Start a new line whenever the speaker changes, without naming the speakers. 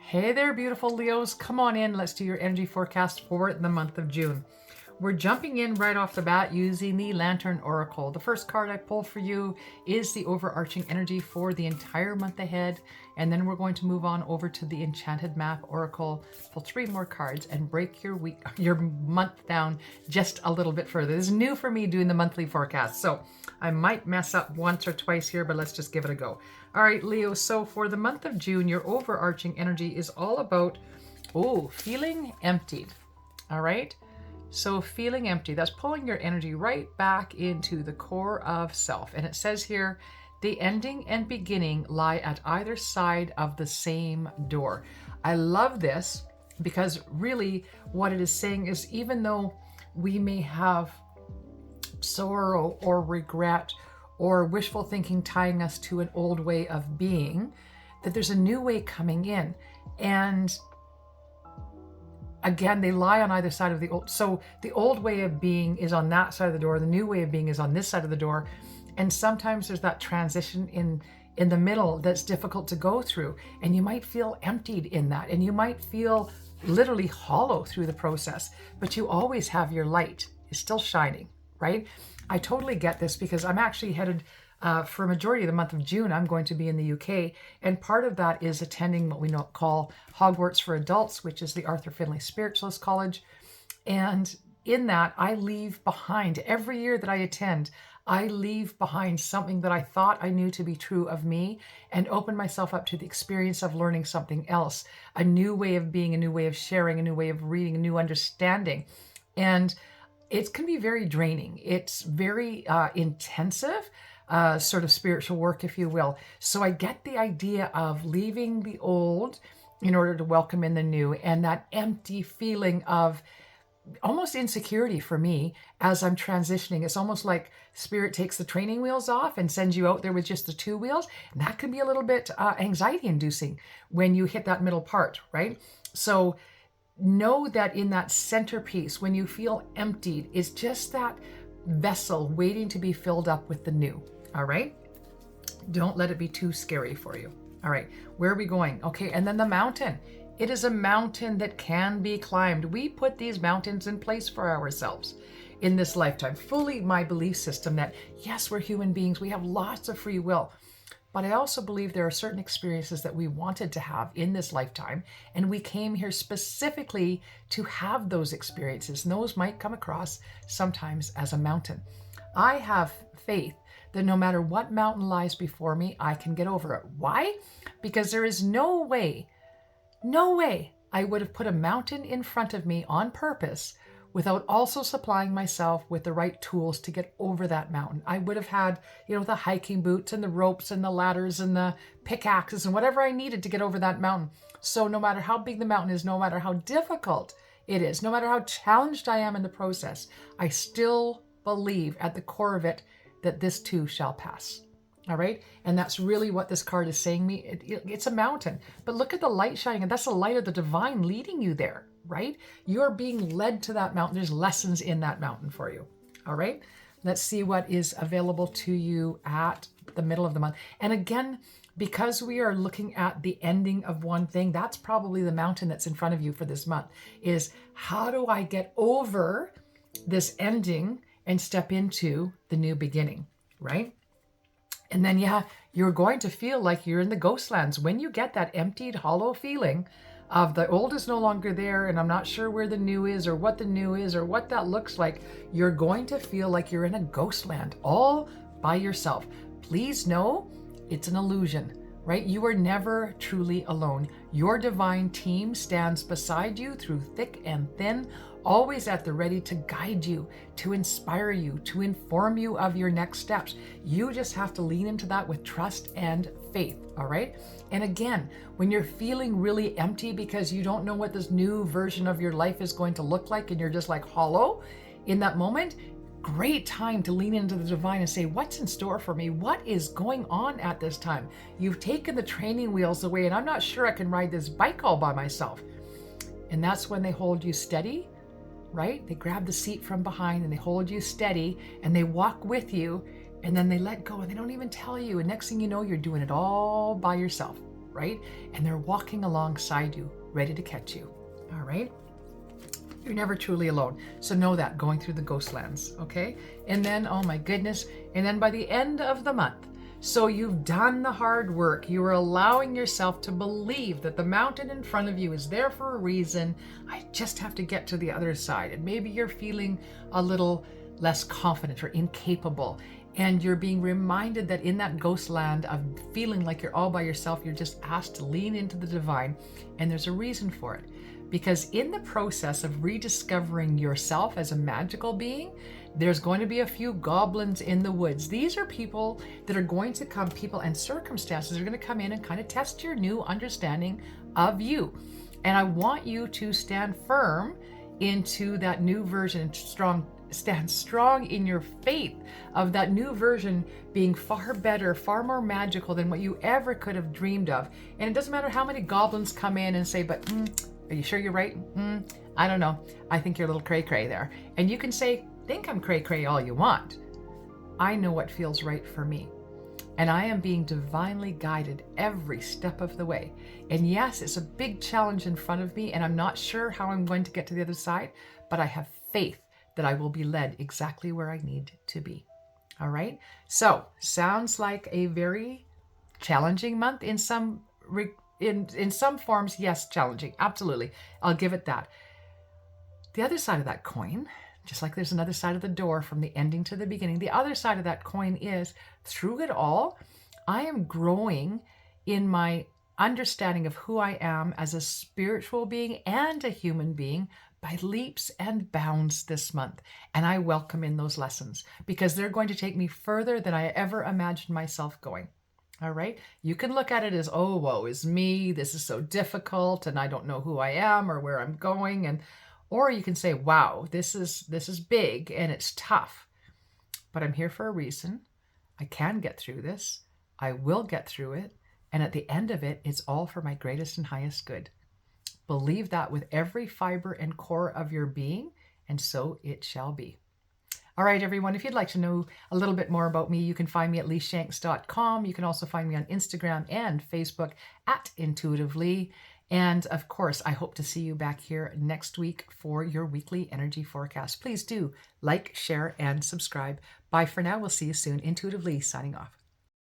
Hey there, beautiful Leos. Come on in. Let's do your energy forecast for the month of June. We're jumping in right off the bat using the Lantern Oracle. The first card I pull for you is the overarching energy for the entire month ahead. And then we're going to move on over to the Enchanted Map Oracle. Pull 3 more cards and break your month down just a little bit further. This is new for me doing the monthly forecast, so I might mess up once or twice here, but let's just give it a go. All right, Leo, so for the month of June, your overarching energy is all about, feeling emptied. All right? So feeling empty, that's pulling your energy right back into the core of self. And it says here, the ending and beginning lie at either side of the same door. I love this because really what it is saying is, even though we may have sorrow or regret or wishful thinking tying us to an old way of being, that there's a new way coming in. And again, they lie on either side of the old. So the old way of being is on that side of the door. The new way of being is on this side of the door. And sometimes there's that transition in the middle that's difficult to go through. And you might feel emptied in that. And you might feel literally hollow through the process. But you always have your light. It's still shining, right? I totally get this because I'm actually headed for a majority of the month of June. I'm going to be in the UK, and part of that is attending what we call Hogwarts for Adults, which is the Arthur Findlay Spiritualist College. And in that, I leave behind, every year that I attend, I leave behind something that I thought I knew to be true of me and open myself up to the experience of learning something else, a new way of being, a new way of sharing, a new way of reading, a new understanding. And it can be very draining. It's very intensive, sort of spiritual work, if you will. So I get the idea of leaving the old in order to welcome in the new, and that empty feeling of almost insecurity for me as I'm transitioning. It's almost like spirit takes the training wheels off and sends you out there with just the 2 wheels. And that can be a little bit anxiety inducing when you hit that middle part, right? So know that in that centerpiece, when you feel emptied, it's just that vessel waiting to be filled up with the new. All right? Don't let it be too scary for you. All right, where are we going? Okay, and then the mountain. It is a mountain that can be climbed. We put these mountains in place for ourselves in this lifetime. Fully my belief system that, yes, we're human beings. We have lots of free will. But I also believe there are certain experiences that we wanted to have in this lifetime, and we came here specifically to have those experiences. And those might come across sometimes as a mountain. I have faith that no matter what mountain lies before me, I can get over it. Why? Because there is no way I would have put a mountain in front of me on purpose without also supplying myself with the right tools to get over that mountain. I would have had, the hiking boots and the ropes and the ladders and the pickaxes and whatever I needed to get over that mountain. So no matter how big the mountain is, no matter how difficult it is, no matter how challenged I am in the process, I still believe at the core of it that this too shall pass. All right. And that's really what this card is saying me. It's a mountain, but look at the light shining, and that's the light of the divine leading you there, right? You're being led to that mountain. There's lessons in that mountain for you. All right. Let's see what is available to you at the middle of the month. And again, because we are looking at the ending of one thing, that's probably the mountain that's in front of you for this month is, how do I get over this ending and step into the new beginning, right? And then, you're going to feel like you're in the ghostlands when you get that emptied, hollow feeling of the old is no longer there, and I'm not sure where the new is or what the new is or what that looks like. You're going to feel like you're in a ghostland all by yourself. Please know it's an illusion, right? You are never truly alone. Your divine team stands beside you through thick and thin, always at the ready to guide you, to inspire you, to inform you of your next steps. You just have to lean into that with trust and faith, all right? And again, when you're feeling really empty because you don't know what this new version of your life is going to look like and you're just like hollow in that moment, great time to lean into the divine and say, what's in store for me? What is going on at this time? You've taken the training wheels away and I'm not sure I can ride this bike all by myself. And that's when they hold you steady, right? They grab the seat from behind and they hold you steady and they walk with you, and then they let go and they don't even tell you. And next thing you know, you're doing it all by yourself. right? And they're walking alongside you, ready to catch you. All right? You're never truly alone. So know that going through the ghost lands, okay? And then, oh my goodness, and then by the end of the month, so you've done the hard work. You are allowing yourself to believe that the mountain in front of you is there for a reason. I just have to get to the other side. And maybe you're feeling a little less confident or incapable. And you're being reminded that in that ghost land of feeling like you're all by yourself, you're just asked to lean into the divine. And there's a reason for it. Because in the process of rediscovering yourself as a magical being, there's going to be a few goblins in the woods. These are people that are going to come, people and circumstances are going to come in and kind of test your new understanding of you. And I want you to stand firm into that new version, stand strong in your faith of that new version being far better, far more magical than what you ever could have dreamed of. And it doesn't matter how many goblins come in and say, but are you sure you're right? I don't know. I think you're a little cray-cray there. And you can say, think I'm cray-cray all you want. I know what feels right for me. And I am being divinely guided every step of the way. And yes, it's a big challenge in front of me, and I'm not sure how I'm going to get to the other side, but I have faith that I will be led exactly where I need to be. All right? So, sounds like a very challenging month in some forms. Yes, challenging. Absolutely. I'll give it that. The other side of that coin, just like there's another side of the door from the ending to the beginning, the other side of that coin is, through it all, I am growing in my understanding of who I am as a spiritual being and a human being by leaps and bounds this month. And I welcome in those lessons because they're going to take me further than I ever imagined myself going. All right. You can look at it as, oh, woe is me. This is so difficult and I don't know who I am or where I'm going. Or you can say, wow, this is big and it's tough, but I'm here for a reason. I can get through this. I will get through it. And at the end of it, it's all for my greatest and highest good. Believe that with every fiber and core of your being, and so it shall be. All right, everyone, if you'd like to know a little bit more about me, you can find me at leeshanks.com. You can also find me on Instagram and Facebook at Intuitive Lee. And of course, I hope to see you back here next week for your weekly energy forecast. Please do like, share, and subscribe. Bye for now. We'll see you soon. Intuitive Lee signing off.